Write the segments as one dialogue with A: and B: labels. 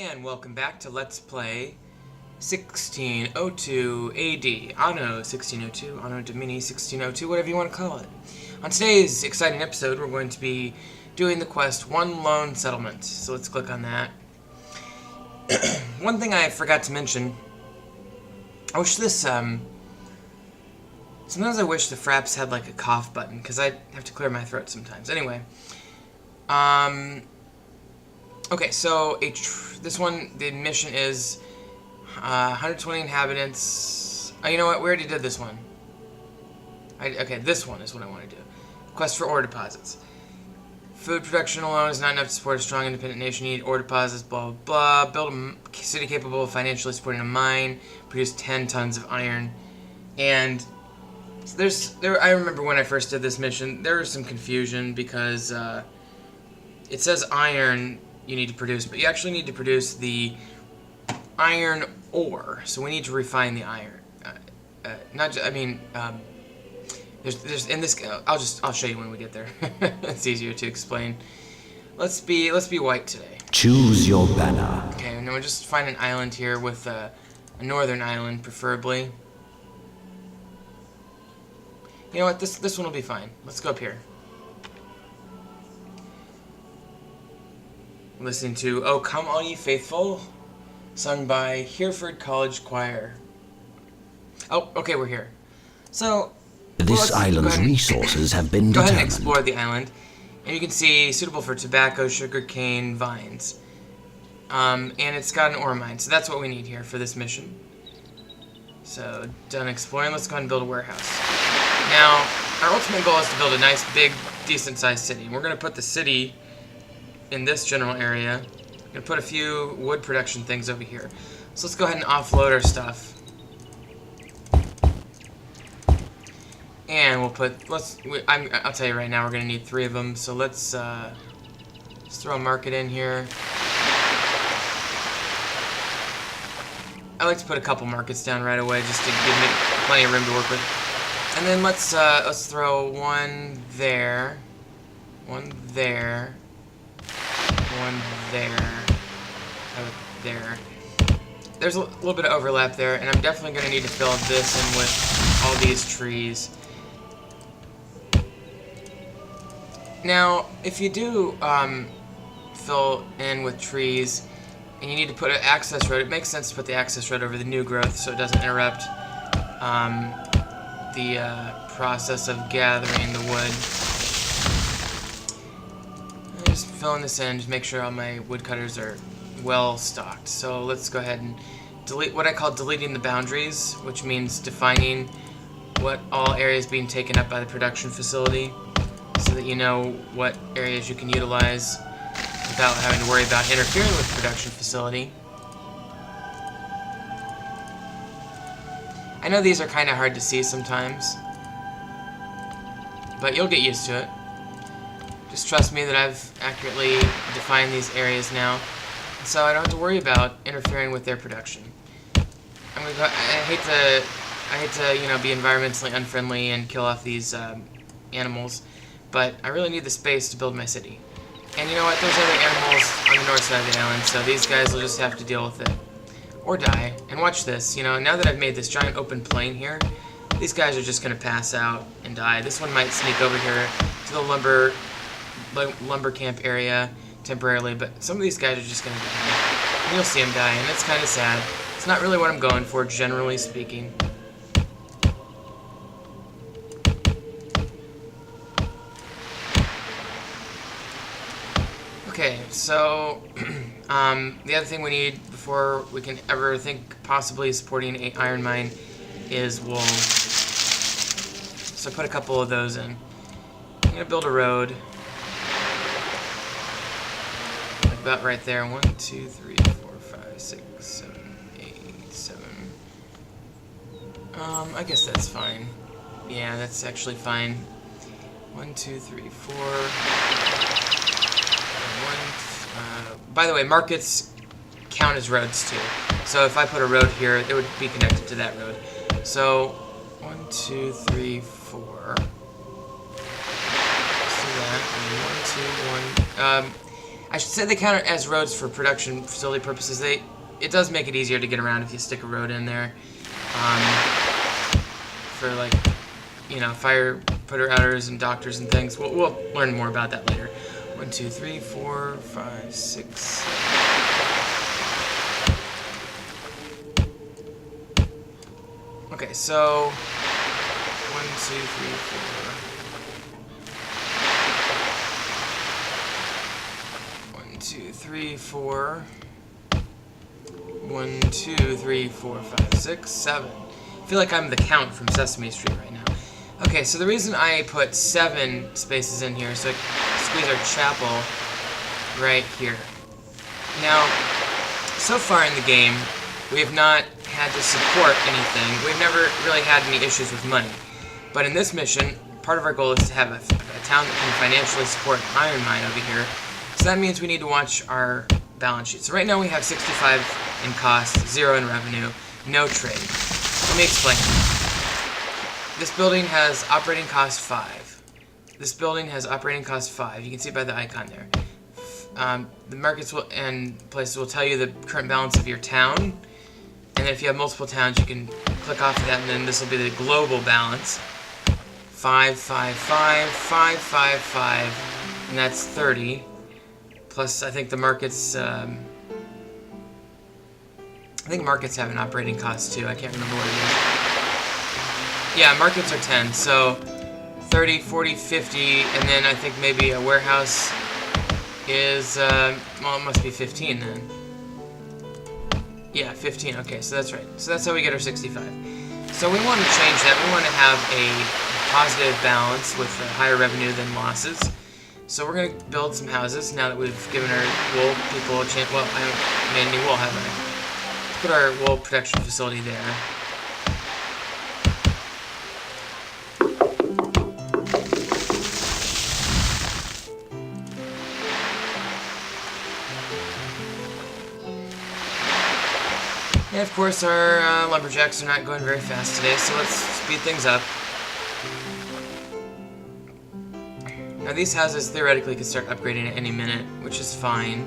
A: And welcome back to Let's Play 1602 AD, Anno 1602, Anno Domini 1602, whatever you want to call it. On today's exciting episode, we're going to be doing the quest One Lone Settlement. So let's click on that. One thing I forgot to mention, I wish this, sometimes I wish the Fraps had like a cough button, because I have to clear my throat sometimes. Anyway, okay, so this one, the mission is 120 inhabitants. Oh, you know what? We already did this one. Okay, this one is what I want to do. Quest for ore deposits. Food production alone is not enough to support a strong independent nation. You need ore deposits, blah, blah, blah. Build a city capable of financially supporting a mine. Produce 10 tons of iron. And I remember when I first did this mission, there was some confusion because it says iron you need to produce, but you actually need to produce the iron ore. So we need to refine the iron. There's in this. I'll show you when we get there. It's easier to explain. Let's be white today.
B: Choose your banner.
A: Okay, and then we'll just find an island here with a northern island, preferably. You know what? This one will be fine. Let's go up here. Listening to "Oh Come All Ye Faithful," sung by Hereford College Choir. Oh, okay, we're here. So
B: This island's resources have been
A: go
B: determined.
A: ahead and explore the island, and you can see suitable for tobacco, sugar cane, vines, and it's got an ore mine. So that's what we need here for this mission. So done exploring. Let's go ahead and build a warehouse. Now our ultimate goal is to build a nice, big, decent-sized city. We're gonna put the city in this general area. I'm gonna put a few wood production things over here. So let's go ahead and offload our stuff. And we'll put, I'll tell you right now, we're gonna need 3 of them. So let's throw a market in here. I like to put a couple markets down right away just to give me plenty of room to work with. And then let's throw one there, one there, one there. There's a little bit of overlap there, and I'm definitely going to need to fill this in with all these trees. Now, if you do fill in with trees, and you need to put an access road, it makes sense to put the access road over the new growth so it doesn't interrupt the process of gathering the wood. Just filling this in, just make sure all my woodcutters are well stocked. So let's go ahead and delete what I call deleting the boundaries, which means defining what all areas being taken up by the production facility, so that you know what areas you can utilize without having to worry about interfering with the production facility. I know these are kind of hard to see sometimes, but you'll get used to it. Just trust me that I've accurately defined these areas now, so I don't have to worry about interfering with their production. I hate to be environmentally unfriendly and kill off these animals, but I really need the space to build my city. And you know what? There's other animals on the north side of the island, so these guys will just have to deal with it. Or die. And watch this. You know, now that I've made this giant open plain here, these guys are just going to pass out and die. This one might sneak over here to the lumber camp area temporarily, but some of these guys are just going to die. And you'll see them die, and it's kind of sad. It's not really what I'm going for, generally speaking. Okay, so the other thing we need before we can ever think possibly supporting an iron mine is wool. So put a couple of those in. I'm gonna build a road. Like about right there. 1, 2, 3, 4, 5, 6, 7, 8, 7. I guess that's fine. Yeah, that's actually fine. 1, 2, 3, 4. By the way, markets count as roads too. So if I put a road here, it would be connected to that road. So 1, 2, 3, 4. Let's do that. 1, 2, 1. I should say they count it as roads for production facility purposes. It does make it easier to get around if you stick a road in there. For like, you know, fire putter outers and doctors and things. We'll learn more about that later. 1, 2, 3, 4, 5, 6. Okay, so 1, 2, 3, 4. 1, 2, 3, 4. 1, 2, 3, 4, 5, 6, 7. I feel like I'm the Count from Sesame Street right now. Okay, so the reason I put 7 spaces in here, so I squeeze our chapel right here. Now, so far in the game, we have not had to support anything. We've never really had any issues with money. But in this mission, part of our goal is to have a town that can financially support an iron mine over here. So that means we need to watch our balance sheet. So right now we have 65 in cost, 0 in revenue, no trade. Let me explain. This building has operating cost 5. This building has operating cost 5. You can see it by the icon there. The markets and places will tell you the current balance of your town. And then if you have multiple towns, you can click off of that, and then this will be the global balance. 5, 5, 5, 5, 5, 5, and that's 30. Plus, I think the markets, I think markets have an operating cost too. I can't remember what it is. Yeah, markets are 10, so 30, 40, 50, and then I think maybe a warehouse is, well, it must be 15 then. Yeah, 15, okay, so that's right. So that's how we get our 65. So we want to change that. We want to have a positive balance with higher revenue than losses. So we're going to build some houses now that we've given our wool people a chance. Well, I haven't made any wool, have I? Let's put our wool production facility there. And of course our lumberjacks are not going very fast today, so let's speed things up. Now these houses theoretically could start upgrading at any minute, which is fine,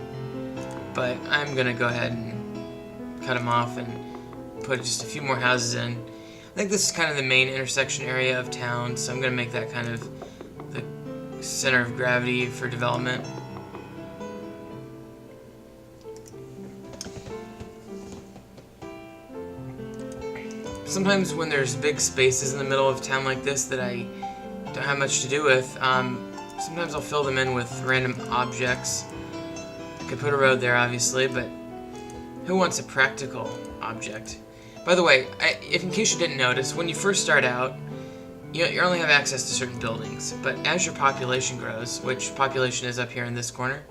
A: but I'm going to go ahead and cut them off and put just a few more houses in. I think this is kind of the main intersection area of town, so I'm going to make that kind of the center of gravity for development. Sometimes when there's big spaces in the middle of town like this that I don't have much to do with, sometimes I'll fill them in with random objects. I could put a road there, obviously, but who wants a practical object? By the way, if in case you didn't notice, when you first start out, you only have access to certain buildings, but as your population grows, which population is up here in this corner,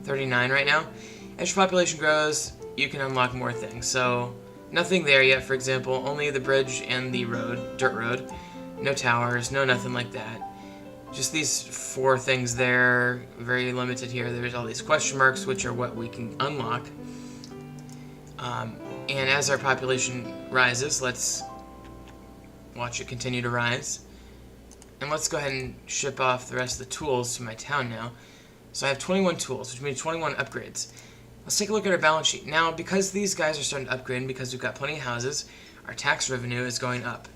A: 39 right now, as your population grows, you can unlock more things. So nothing there yet, for example, only the bridge and the road, dirt road. No towers, no nothing like that. Just these 4 things there, very limited here. There's all these question marks, which are what we can unlock. And as our population rises, let's watch it continue to rise. And let's go ahead and ship off the rest of the tools to my town now. So I have 21 tools, which means 21 upgrades. Let's take a look at our balance sheet. Now, because these guys are starting to upgrade and because we've got plenty of houses, our tax revenue is going up.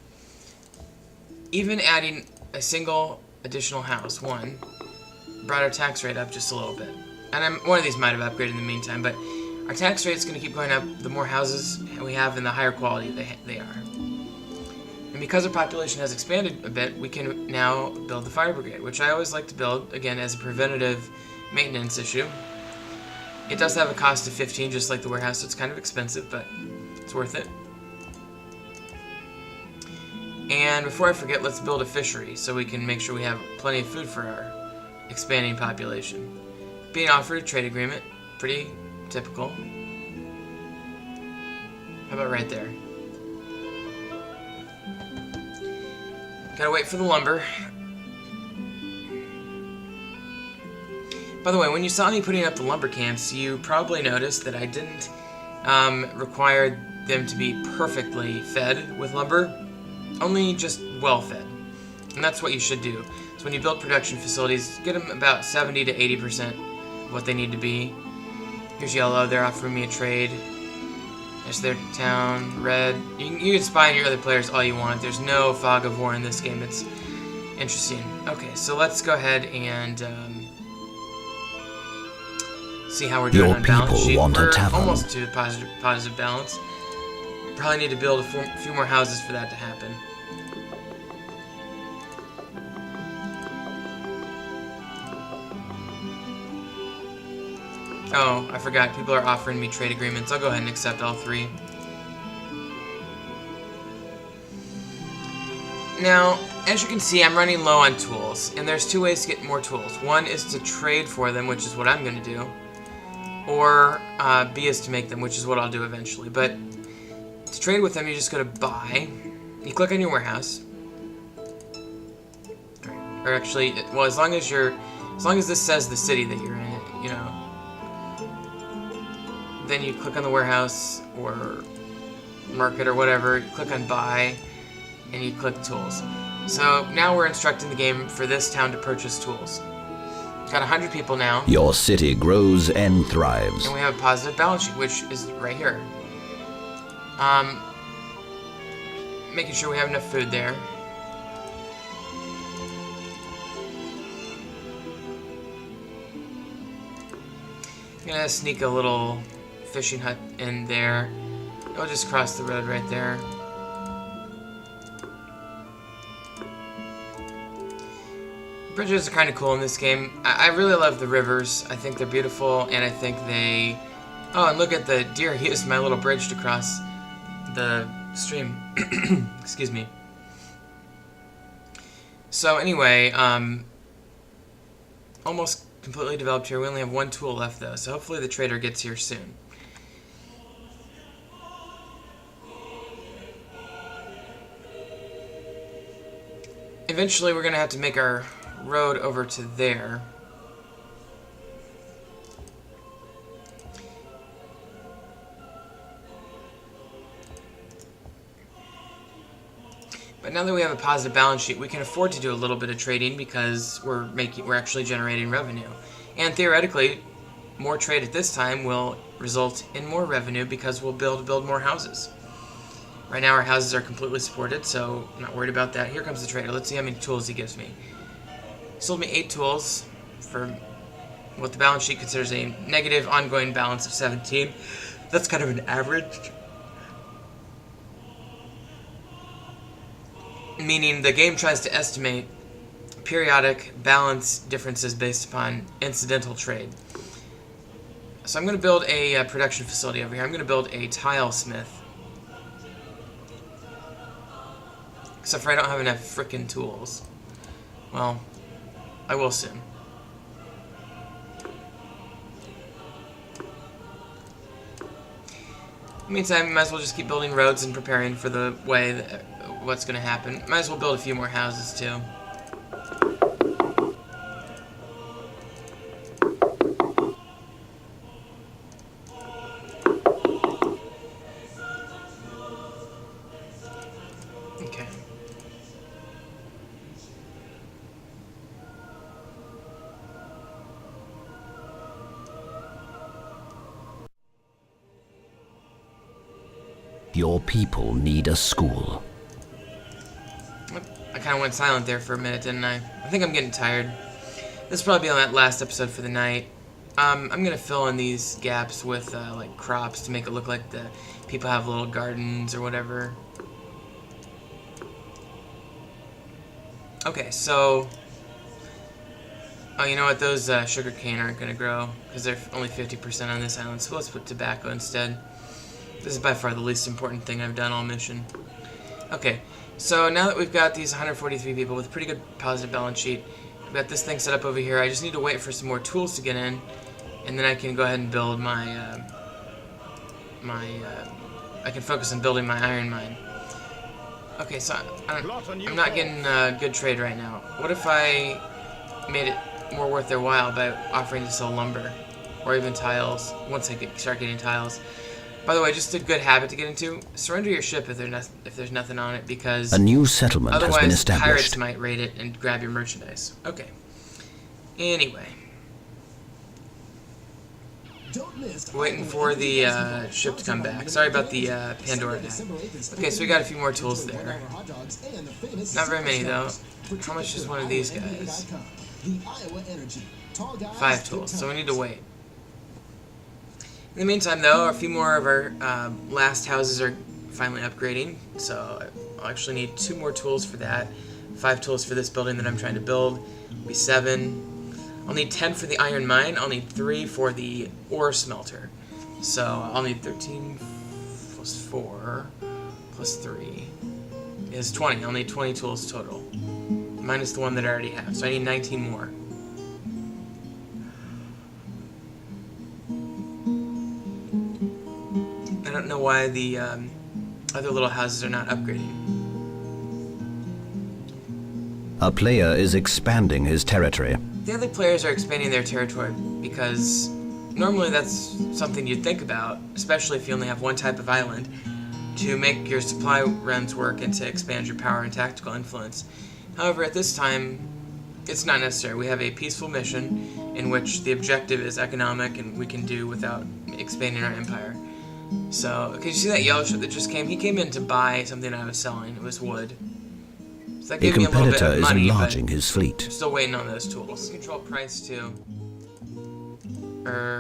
A: Even adding a single additional house, one, brought our tax rate up just a little bit. And one of these might have upgraded in the meantime, but our tax rate is going to keep going up the more houses we have and the higher quality they are. And because our population has expanded a bit, we can now build the fire brigade, which I always like to build, again, as a preventative maintenance issue. It does have a cost of 15, just like the warehouse, so it's kind of expensive, but it's worth it. And before I forget, let's build a fishery so we can make sure we have plenty of food for our expanding population. Being offered a trade agreement, pretty typical. How about right there? Gotta wait for the lumber. By the way, when you saw me putting up the lumber camps, you probably noticed that I didn't require them to be perfectly fed with lumber, only just well fed. And that's what you should do. So when you build production facilities, get them about 70 to 80% what they need to be. Here's yellow, they're offering me a trade. There's their town. Red. You can spy on your other players all you want. There's no fog of war in this game. It's interesting. Okay, so let's go ahead and see how we're doing
B: Your
A: on balance
B: people
A: sheet.
B: want a
A: We're
B: tavern.
A: almost to positive balance. Probably need to build a few more houses for that to happen. Oh, I forgot. People are offering me trade agreements. I'll go ahead and accept all 3. Now, as you can see, I'm running low on tools, and there's 2 ways to get more tools. One is to trade for them, which is what I'm going to do, or B is to make them, which is what I'll do eventually. But to trade with them, you just go to buy. You click on your warehouse, or actually, well, as long as this says the city that you're in, you know. Then you click on the warehouse or market or whatever, you click on buy, and you click tools. So now we're instructing the game for this town to purchase tools. Got 100 people now.
B: Your city grows and thrives.
A: And we have a positive balance sheet, which is right here. Making sure we have enough food there. I'm gonna sneak a little fishing hut in there. I'll just cross the road right there. Bridges are kind of cool in this game. I really love the rivers. I think they're beautiful, and I think they... Oh, and look at the deer. He used my little bridge to cross the stream. Excuse me. So anyway, almost completely developed here. We only have 1 tool left, though, so hopefully the trader gets here soon. Eventually, we're going to have to make our road over to there. But now that we have a positive balance sheet, we can afford to do a little bit of trading because we're actually generating revenue. And theoretically, more trade at this time will result in more revenue because we'll build more houses. Right now our houses are completely supported, so I'm not worried about that. Here comes the trader. Let's see how many tools he gives me. He sold me 8 tools for what the balance sheet considers a negative ongoing balance of 17. That's kind of an average. Meaning the game tries to estimate periodic balance differences based upon incidental trade. So I'm going to build a production facility over here. I'm going to build a tile smith. Except for I don't have enough frickin' tools. Well, I will soon. In the meantime, might as well just keep building roads and preparing for the way that what's going to happen. Might as well build a few more houses too. Okay.
B: Your people need a school.
A: I kind of went silent there for a minute, didn't I? I think I'm getting tired. This will probably be on that last episode for the night. I'm going to fill in these gaps with like crops to make it look like the people have little gardens or whatever. Okay, so... Oh, you know what? Those sugar cane aren't going to grow because they're only 50% on this island, so let's put tobacco instead. This is by far the least important thing I've done all mission. Okay, so now that we've got these 143 people with a pretty good positive balance sheet, I've got this thing set up over here. I just need to wait for some more tools to get in, and then I can go ahead and build my, I can focus on building my iron mine. Okay, so I'm not getting good trade right now. What if I made it more worth their while by offering to sell lumber, or even tiles, once I start getting tiles? By the way, just a good habit to get into, surrender your ship if there's nothing on it, because
B: a new settlement has been
A: otherwise
B: established.
A: pirates might raid it and grab your merchandise. Okay. Anyway. Waiting for the ship to come back. Sorry about the Pandora ad. Okay, so we got a few more tools there. Not very many though. How much is one of these guys? 5 tools, so we need to wait. In the meantime though, a few more of our last houses are finally upgrading, so I'll actually need 2 more tools for that. 5 tools for this building that I'm trying to build. It'll be 7. I'll need 10 for the iron mine. I'll need 3 for the ore smelter. So I'll need 13 plus 4 plus 3 is 20. I'll need 20 tools total, minus the one that I already have. So I need 19 more. I don't know why the other little houses are not upgrading.
B: A player is expanding his territory.
A: The other players are expanding their territory because normally that's something you'd think about, especially if you only have one type of island, to make your supply runs work and to expand your power and tactical influence. However, at this time, it's not necessary. We have a peaceful mission in which the objective is economic and we can do without expanding our empire. So, can you see that yellow ship that just came? He came in to buy something I was selling. It was wood. So that
B: A
A: gave me a little bit
B: competitor
A: of
B: is
A: money,
B: enlarging
A: but
B: his fleet.
A: I'm still waiting on those tools. Control price too.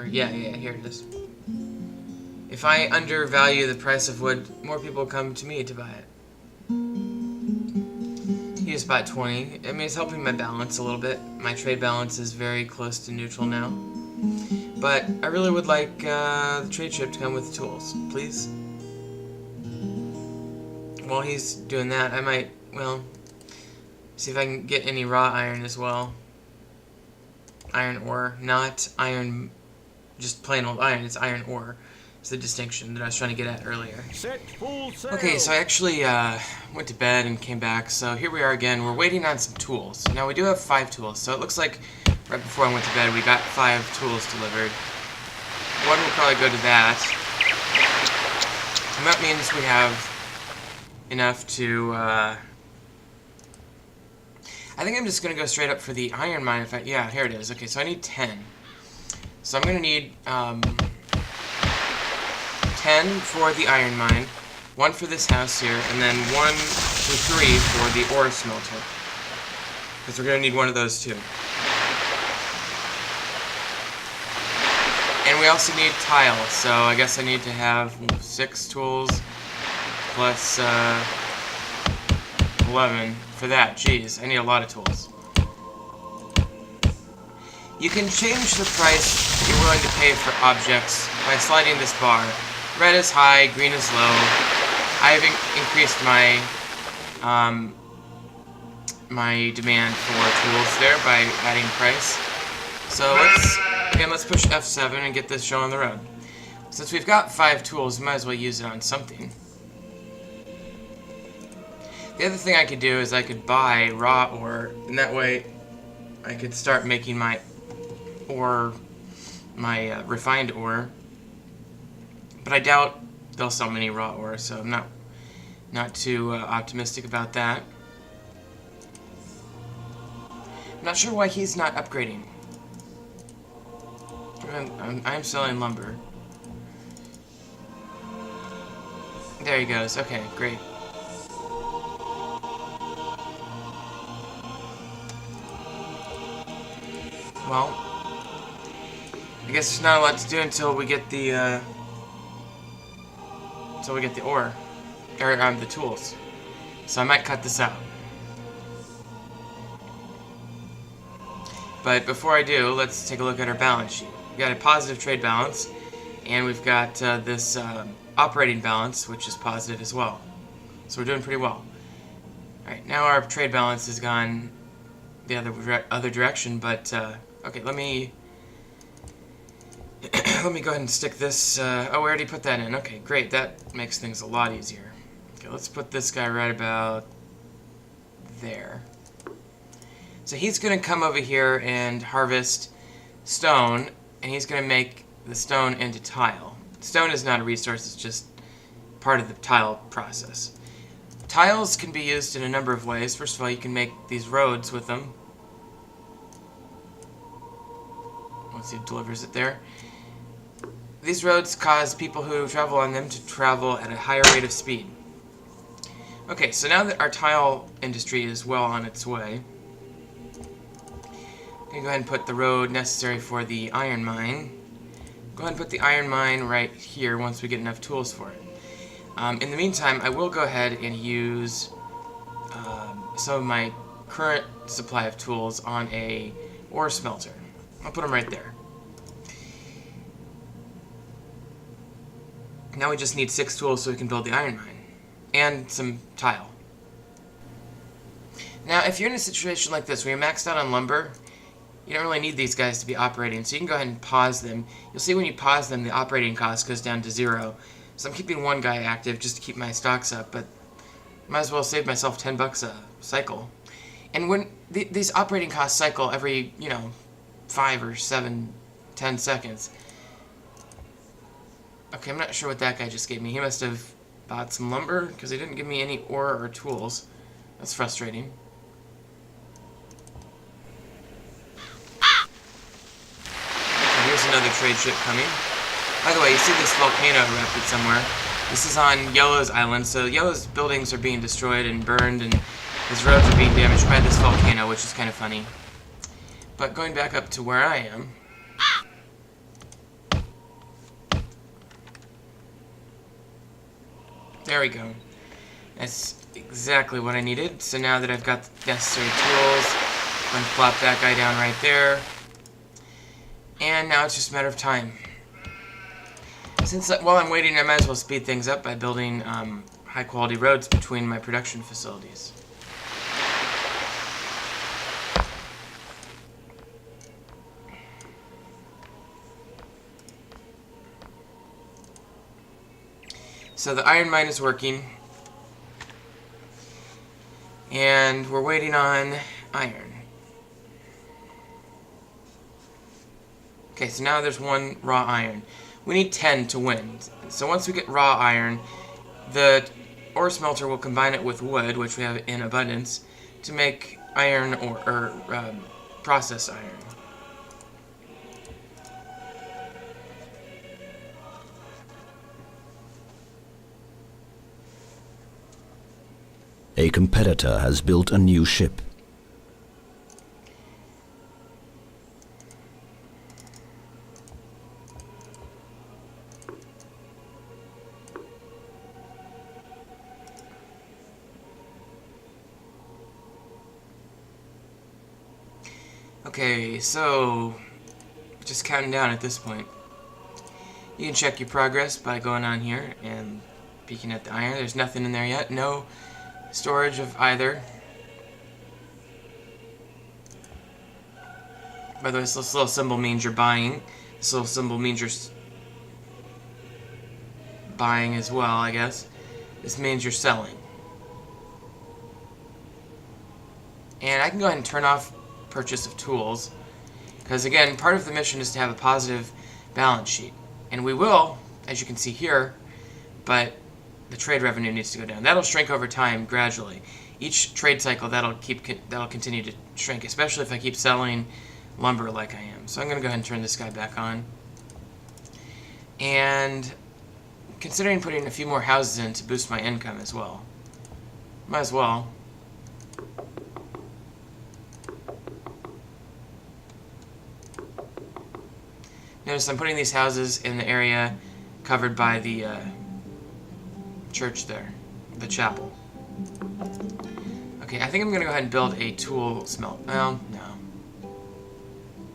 A: Yeah, here it is. If I undervalue the price of wood, more people come to me to buy it. He just bought 20. I mean, it's helping my balance a little bit. My trade balance is very close to neutral now. But I really would like the trade ship to come with tools, please. While he's doing that, I might, well, see if I can get any raw iron as well. Iron ore, not iron, just plain old iron, it's iron ore. It's the distinction that I was trying to get at earlier. Okay, so I actually went to bed and came back, so here we are again. We're waiting on some tools. Now we do have 5 tools, so it looks like right before I went to bed we got 5 tools delivered. One will probably go to that. And that means we have enough to, I think I'm just going to go straight up for the iron mine. Yeah, here it is. Okay, so I need 10. So I'm going to need 10 for the iron mine, 1 for this house here, and then 1 to 3 for the ore smelter. Because we're going to need one of those too. And we also need tile, so I guess I need to have 6 tools plus 11 for that. Jeez, I need a lot of tools. You can change the price you're willing to pay for objects by sliding this bar. Red is high, green is low. I've increased my my demand for tools there by adding price. So let's push F7 and get this show on the road. Since we've got 5 tools, we might as well use it on something. The other thing I could do is I could buy raw ore, and that way I could start making my ore, my refined ore. But I doubt they'll sell many raw ore, so I'm not too optimistic about that. I'm not sure why he's not upgrading. I'm selling lumber. There he goes. Okay, great. Well, I guess there's not a lot to do until we get the ore, or the tools. So I might cut this out. But before I do, let's take a look at our balance sheet. We've got a positive trade balance, and we've got this operating balance, which is positive as well. So we're doing pretty well. Alright, now our trade balance has gone the other direction, but okay, let me let me go ahead and stick this. Oh, we already put that in. Okay, great. That makes things a lot easier. Okay, let's put this guy right about there. So he's going to come over here and harvest stone, and he's going to make the stone into tile. Stone is not a resource, it's just part of the tile process. Tiles can be used in a number of ways. First of all, you can make these roads with them. Let's see if it delivers it there. these roads cause people who travel on them to travel at a higher rate of speed. Okay, so now that our tile industry is well on its way, I'm going to go ahead and put the road necessary for the iron mine. Go ahead and put the iron mine right here once we get enough tools for it. In the meantime, I will go ahead and use some of my current supply of tools on a ore smelter. I'll put them right there. Now we just need 6 tools so we can build the iron mine. And some tile. Now, if you're in a situation like this where you're maxed out on lumber, you don't really need these guys to be operating, so you can go ahead and pause them. You'll see when you pause them, the operating cost goes down to 0. So I'm keeping one guy active just to keep my stocks up, but might as well save myself $10 a cycle. And when these operating costs cycle every, 5 or 7, 10 seconds. Okay, I'm not sure what that guy just gave me. He must have bought some lumber, because he didn't give me any ore or tools. That's frustrating. Okay, here's another trade ship coming. By the way, you see this volcano erupted somewhere. This is on Yellow's island, so Yellow's buildings are being destroyed and burned, and his roads are being damaged by this volcano, which is kind of funny. But going back up to where I am, there we go. That's exactly what I needed. So now that I've got the necessary tools, I'm going to plop that guy down right there. And now it's just a matter of time. While I'm waiting, I might as well speed things up by building high-quality roads between my production facilities. So the iron mine is working, and we're waiting on iron. Okay, so now there's 1 raw iron. We need 10 to win. So once we get raw iron, the ore smelter will combine it with wood, which we have in abundance, to make iron or process iron.
B: A competitor has built a new ship.
A: Okay, so just counting down at this point. You can check your progress by going on here and peeking at the iron. There's nothing in there yet. No storage of either. By the way, this little symbol means you're buying. This little symbol means you're buying as well, I guess. This means you're selling. And I can go ahead and turn off purchase of tools, because again, part of the mission is to have a positive balance sheet, and we will, as you can see here, but the trade revenue needs to go down. That'll shrink over time gradually. Each trade cycle, that'll continue to shrink, especially if I keep selling lumber like I am. So I'm going to go ahead and turn this guy back on. And considering putting a few more houses in to boost my income as well. Might as well. Notice I'm putting these houses in the area covered by the church there, the chapel. Okay, I think I'm going to go ahead and build a tool smelt. Well, no.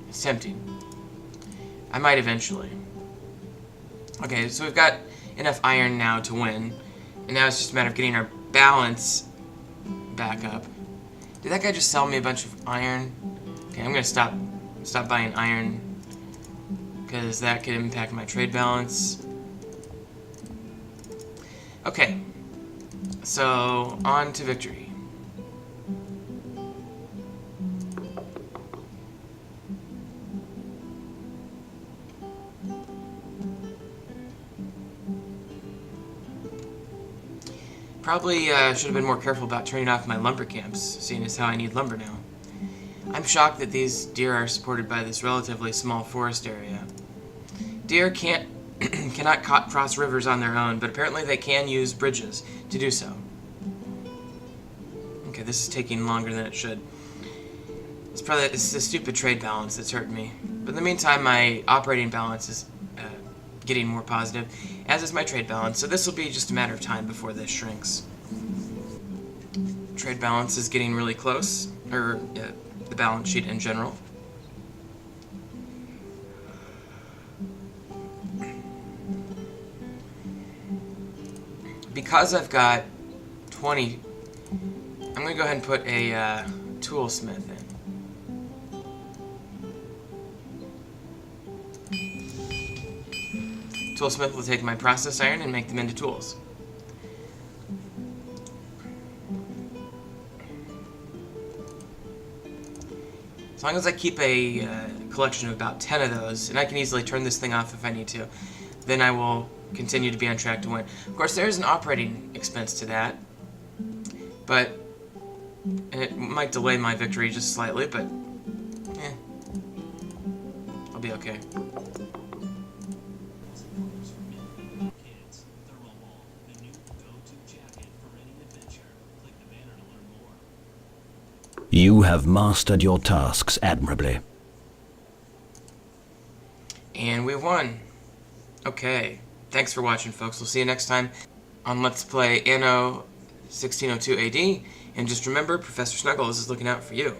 A: It's tempting. I might eventually. Okay, so we've got enough iron now to win, and now it's just a matter of getting our balance back up. Did that guy just sell me a bunch of iron? Okay, I'm going to stop buying iron, because that could impact my trade balance. Okay, so on to victory. Probably should have been more careful about turning off my lumber camps, seeing as how I need lumber now. I'm shocked that these deer are supported by this relatively small forest area. Deer can't cannot cross rivers on their own, but apparently they can use bridges to do so. Okay, this is taking longer than it should. It's the stupid trade balance that's hurting me. But in the meantime, my operating balance is getting more positive, as is my trade balance, so this will be just a matter of time before this shrinks. Trade balance is getting really close, or the balance sheet in general. Because I've got 20, I'm going to go ahead and put a toolsmith in. Toolsmith will take my process iron and make them into tools. As long as I keep a collection of about 10 of those, and I can easily turn this thing off if I need to, then I will continue to be on track to win. Of course, there is an operating expense to that, but and it might delay my victory just slightly, but I'll be okay.
B: You have mastered your tasks admirably.
A: And we won. Okay. Thanks for watching, folks. We'll see you next time on Let's Play Anno 1602 AD. And just remember, Professor Snuggles is looking out for you.